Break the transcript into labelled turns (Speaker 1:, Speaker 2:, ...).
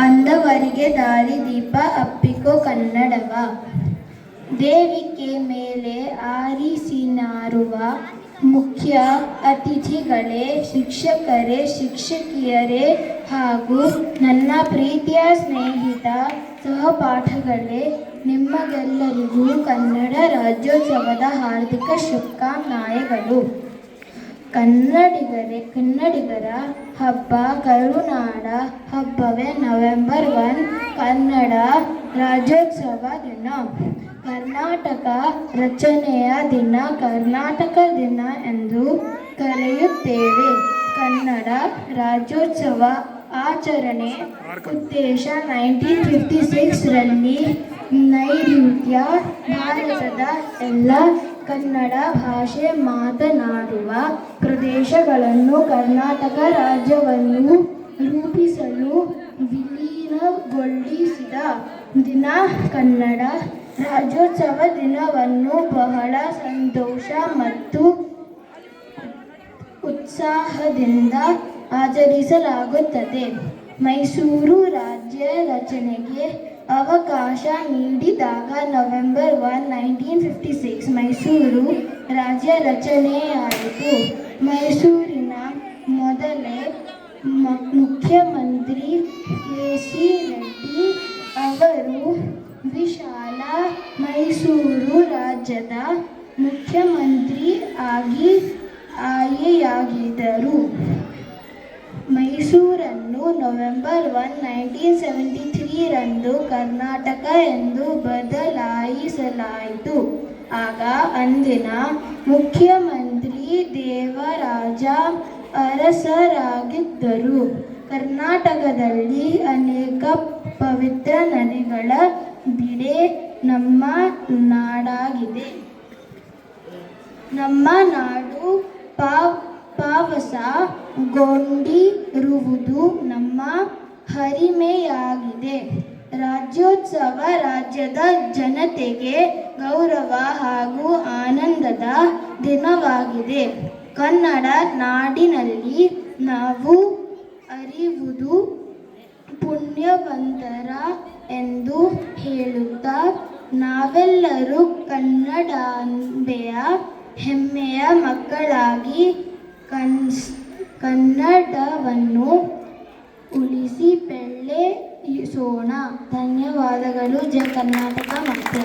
Speaker 1: ಅಂದವರಿಗೆ ದಾರಿದೀಪ ಅಪ್ಪಿಕೋ ಕನ್ನಡವ. ವೇದಿಕೆ ಮೇಲೆ ಆರಿಸಿನಾರುವ ಮುಖ್ಯ ಅತಿಥಿಗಳೇ, ಶಿಕ್ಷಕರೇ, ಶಿಕ್ಷಕಿಯರೇ ಹಾಗೂ ನನ್ನ ಪ್ರೀತಿಯ ಸ್ನೇಹಿತ ಸಹಪಾಠಿಗಳೇ, ನಿಮಗೆಲ್ಲರಿಗೂ ಕನ್ನಡ ರಾಜ್ಯೋತ್ಸವದ ಹಾರ್ದಿಕ ಶುಭಕಾಮನೆಗಳು. ಕನ್ನಡಿಗರ ಹಬ್ಬ ಕರುನಾಡ ಹಬ್ಬವೇ ನವೆಂಬರ್ 1 ಕನ್ನಡ ರಾಜ್ಯೋತ್ಸವ ದಿನ. ಕರ್ನಾಟಕ ರಚನೆಯ ದಿನ ಕರ್ನಾಟಕ ದಿನ ಎಂದು ಕರೆಯುತ್ತೇವೆ. ಕನ್ನಡ ರಾಜ್ಯೋತ್ಸವ ಆಚರಣೆ ಉದ್ದೇಶ 1956 ರಲ್ಲಿ ನೈಋತ್ಯ ಭಾರತದ ಎಲ್ಲ ಕನ್ನಡ ಭಾಷೆ ಮಾತನಾಡುವ ಪ್ರದೇಶಗಳನ್ನು ಕರ್ನಾಟಕ ರಾಜ್ಯವನ್ನು ರೂಪಿಸಲು ವಿಲೀನಗೊಳಿಸಿದ ದಿನ. ಕನ್ನಡ ರಾಜ್ಯೋತ್ಸವ ದಿನವನ್ನು ಬಹಳ ಸಂತೋಷ ಮತ್ತು ಉತ್ಸಾಹದಿಂದ ಆಚರಿಸಲಾಗುತ್ತದೆ. ಮೈಸೂರು ರಾಜ್ಯ ರಚನೆಗೆ ಅವಕಾಶ ನೀಡಿದಾಗ ನವೆಂಬರ್ 1, 1956 ಮೈಸೂರು ರಾಜ್ಯ ರಚನೆಯಾಯಿತು. ಮೈಸೂರಿನ ಮೊದಲ ಮುಖ್ಯಮಂತ್ರಿ ಕೆ.ಸಿ. ರೆಡ್ಡಿ ಅವರು ವಿಶಾಲ ಮೈಸೂರು ರಾಜ್ಯದ ಮುಖ್ಯಮಂತ್ರಿ ಆಗಿ ಆಯ್ಕೆಯಾಗಿದ್ದರು. ಮೈಸೂರನ್ನು ನವೆಂಬರ್ 1, 1973 ರಂದು ಕರ್ನಾಟಕ ಎಂದು ಬದಲಾಯಿಸಲಾಯಿತು. ಆಗ ಅಂದಿನ ಮುಖ್ಯಮಂತ್ರಿ ದೇವರಾಜ ಅರಸರಾಗಿದ್ದರು. ಕರ್ನಾಟಕದಲ್ಲಿ ಅನೇಕ ಪವಿತ್ರ ನದಿಗಳ ಬಿಡೆ ನಮ್ಮ ನಾಡಾಗಿದೆ. ನಮ್ಮ ನಾಡು ಪಾವಸಗೊಂಡಿರುವುದು ನಮ್ಮ ಹಿರಿಮೆಯಾಗಿದೆ. ರಾಜ್ಯೋತ್ಸವ ರಾಜ್ಯದ ಜನತೆಗೆ ಗೌರವ ಹಾಗೂ ಆನಂದದ ದಿನವಾಗಿದೆ. ಕನ್ನಡ ನಾಡಿನಲ್ಲಿ ನಾವು ಅರಿಯುವುದು ಪುಣ್ಯವಂತರ ಎಂದು ಹೇಳುತ್ತಾ, ನಾವೆಲ್ಲರೂ ಕನ್ನಡಾಂಬೆಯ ಹೆಮ್ಮೆಯ ಮಕ್ಕಳಾಗಿ ಕನ್ನಡವನ್ನು ಉಳಿಸಿ ಬೆಳೆಸೋಣ. ಧನ್ಯವಾದಗಳು. ಜೈ ಕರ್ನಾಟಕ ಮಾತೆ.